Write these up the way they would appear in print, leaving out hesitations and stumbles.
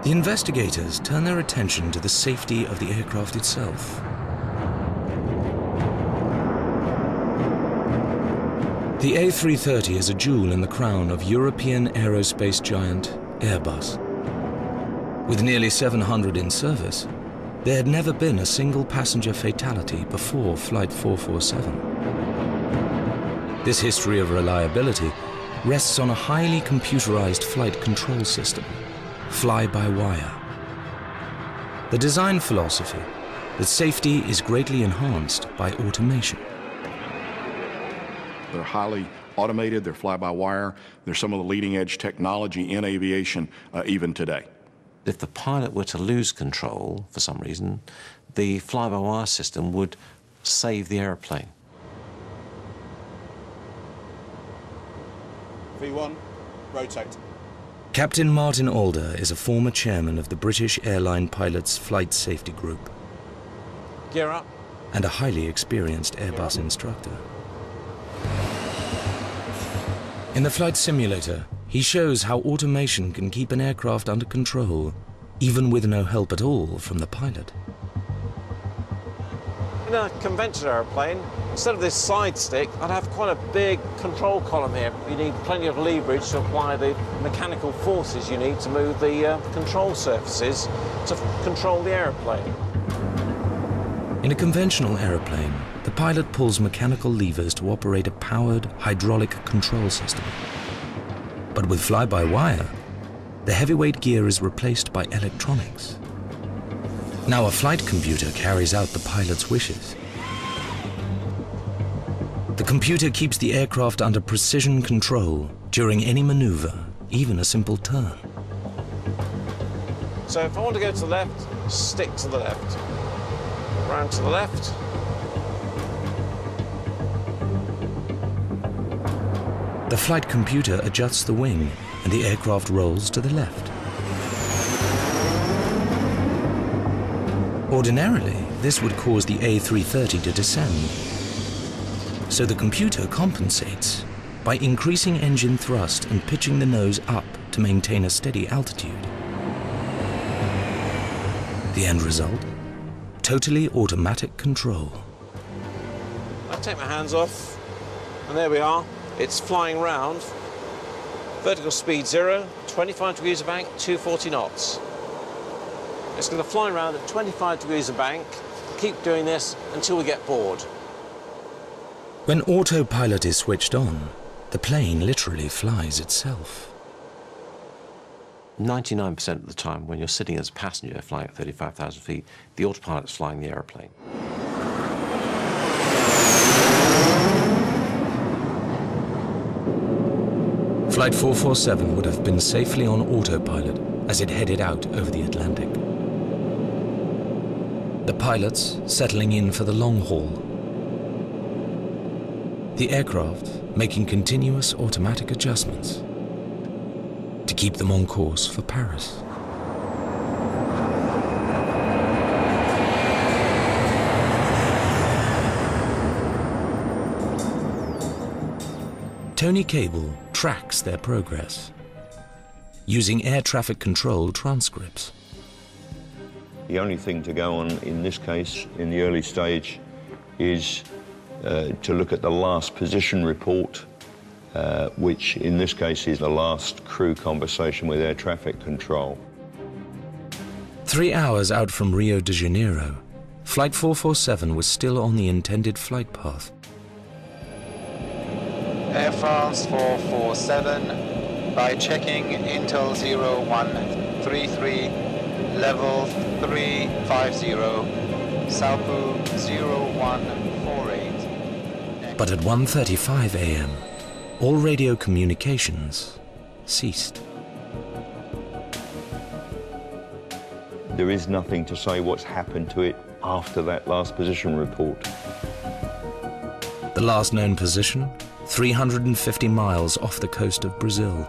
The investigators turn their attention to the safety of the aircraft itself. The A330 is a jewel in the crown of European aerospace giant Airbus. With nearly 700 in service, there had never been a single passenger fatality before Flight 447. This history of reliability rests on a highly computerized flight control system, fly-by-wire. The design philosophy that safety is greatly enhanced by automation. They're highly automated, they're fly-by-wire, they're some of the leading-edge technology in aviation even today. If the pilot were to lose control for some reason, the fly-by-wire system would save the aeroplane. V1, rotate. Captain Martin Alder is a former chairman of the British Airline Pilots Flight Safety Group. Gear up. And a highly experienced Airbus instructor. In the flight simulator, he shows how automation can keep an aircraft under control, even with no help at all from the pilot. In a conventional aeroplane, instead of this side stick, I'd have quite a big control column here. You need plenty of leverage to apply the mechanical forces you need to move the control surfaces to control the aeroplane. In a conventional aeroplane, the pilot pulls mechanical levers to operate a powered hydraulic control system. But with fly-by-wire, the heavyweight gear is replaced by electronics. Now a flight computer carries out the pilot's wishes. The computer keeps the aircraft under precision control during any maneuver, even a simple turn. So if I want to go to the left, stick to the left. Round to the left. The flight computer adjusts the wing and the aircraft rolls to the left. Ordinarily, this would cause the A330 to descend. So the computer compensates by increasing engine thrust and pitching the nose up to maintain a steady altitude. The end result? Totally automatic control. I take my hands off, and there we are. It's flying round. Vertical speed 0, 25 degrees of bank, 240 knots. It's going to fly around at 25 degrees of bank. Keep doing this until we get bored. When autopilot is switched on, the plane literally flies itself. 99% of the time, when you're sitting as a passenger flying at 35,000 feet, the autopilot's flying the aeroplane. Flight 447 would have been safely on autopilot as it headed out over the Atlantic. The pilots settling in for the long haul. The aircraft making continuous automatic adjustments to keep them on course for Paris. Tony Cable tracks their progress using air traffic control transcripts. The only thing to go on in this case, in the early stage, is to look at the last position report, which in this case is the last crew conversation with air traffic control. 3 hours out from Rio de Janeiro, Flight 447 was still on the intended flight path. Air France 447, by checking Intel 0133, level 350, Saupu 0148. But at 1:35 a.m., all radio communications ceased. There is nothing to say what's happened to it after that last position report. The last known position, 350 miles off the coast of Brazil.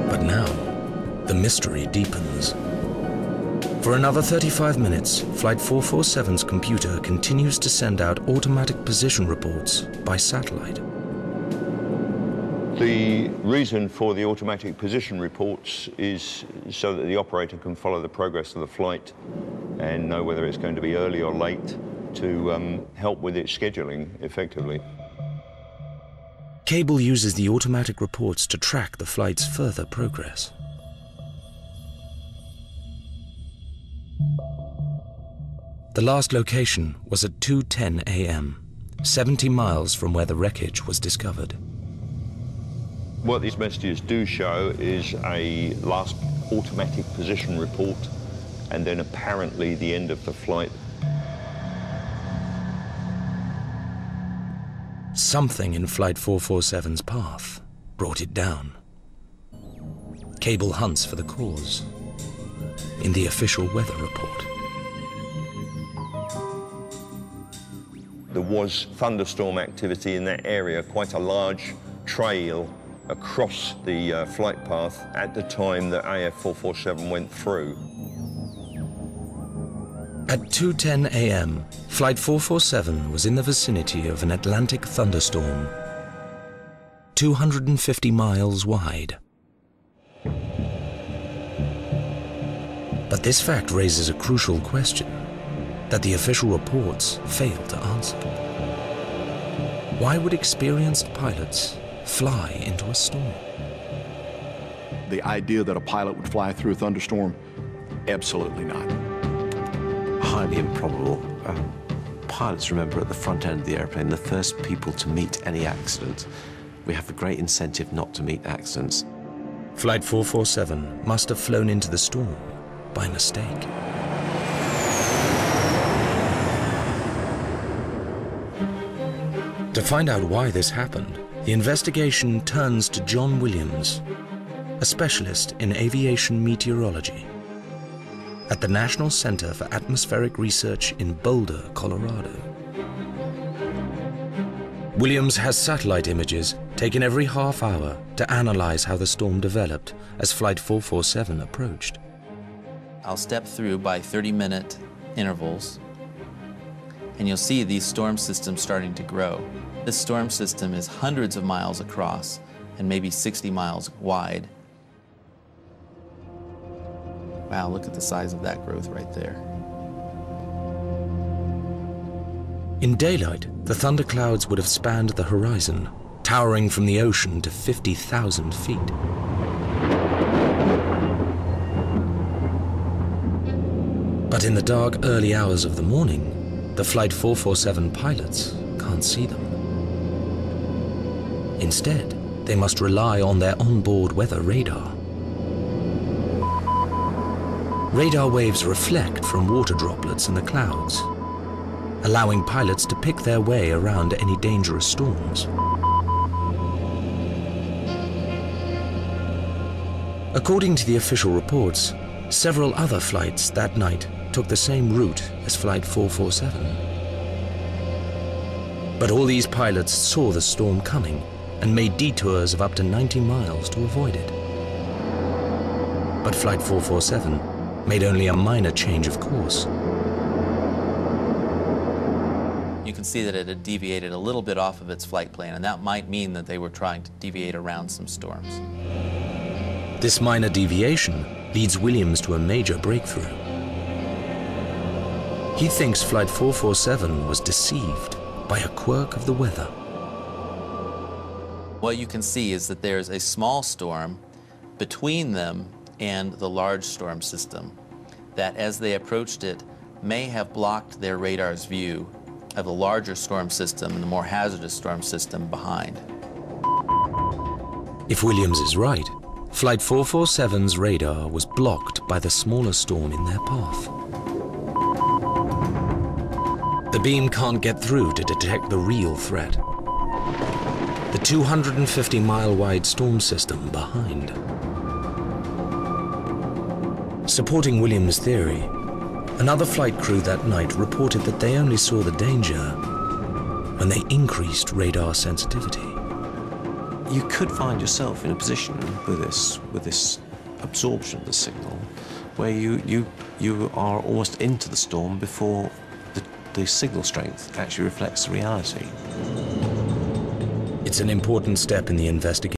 But now, the mystery deepens. For another 35 minutes, Flight 447's computer continues to send out automatic position reports by satellite. The reason for the automatic position reports is so that the operator can follow the progress of the flight and know whether it's going to be early or late to help with its scheduling effectively. Cable uses the automatic reports to track the flight's further progress. The last location was at 2:10 a.m., 70 miles from where the wreckage was discovered. What these messages do show is a last automatic position report and then apparently the end of the flight. Something in Flight 447's path brought it down. Cable hunts for the cause in the official weather report. There was thunderstorm activity in that area, quite a large trail across the flight path at the time that AF447 went through. At 2:10 a.m., Flight 447 was in the vicinity of an Atlantic thunderstorm, 250 miles wide. But this fact raises a crucial question that the official reports fail to answer. Why would experienced pilots fly into a storm? The idea that a pilot would fly through a thunderstorm, absolutely not. Highly improbable. Pilots, remember, at the front end of the airplane, the first people to meet any accident. We have a great incentive not to meet accidents. Flight 447 must have flown into the storm by mistake. To find out why this happened, the investigation turns to John Williams, a specialist in aviation meteorology at the National Center for Atmospheric Research in Boulder, Colorado. Williams has satellite images taken every half hour to analyze how the storm developed as Flight 447 approached. I'll step through by 30-minute intervals, and you'll see these storm systems starting to grow. This storm system is hundreds of miles across and maybe 60 miles wide. Wow, look at the size of that growth right there. In daylight, the thunderclouds would have spanned the horizon, towering from the ocean to 50,000 feet. But in the dark, early hours of the morning, the Flight 447 pilots can't see them. Instead, they must rely on their onboard weather radar. Radar waves reflect from water droplets in the clouds, allowing pilots to pick their way around any dangerous storms. According to the official reports, several other flights that night took the same route as Flight 447. But all these pilots saw the storm coming and made detours of up to 90 miles to avoid it. But Flight 447 made only a minor change of course. You can see that it had deviated a little bit off of its flight plan, and that might mean that they were trying to deviate around some storms. This minor deviation leads Williams to a major breakthrough. He thinks Flight 447 was deceived by a quirk of the weather. What you can see is that there's a small storm between them and the large storm system that, as they approached it, may have blocked their radar's view of the larger storm system and the more hazardous storm system behind. If Williams is right, Flight 447's radar was blocked by the smaller storm in their path. The beam can't get through to detect the real threat, the 250-mile-wide storm system behind. Supporting Williams' theory, another flight crew that night reported that they only saw the danger when they increased radar sensitivity. You could find yourself in a position with this absorption of the signal where you are almost into the storm before the signal strength actually reflects the reality. It's an important step in the investigation.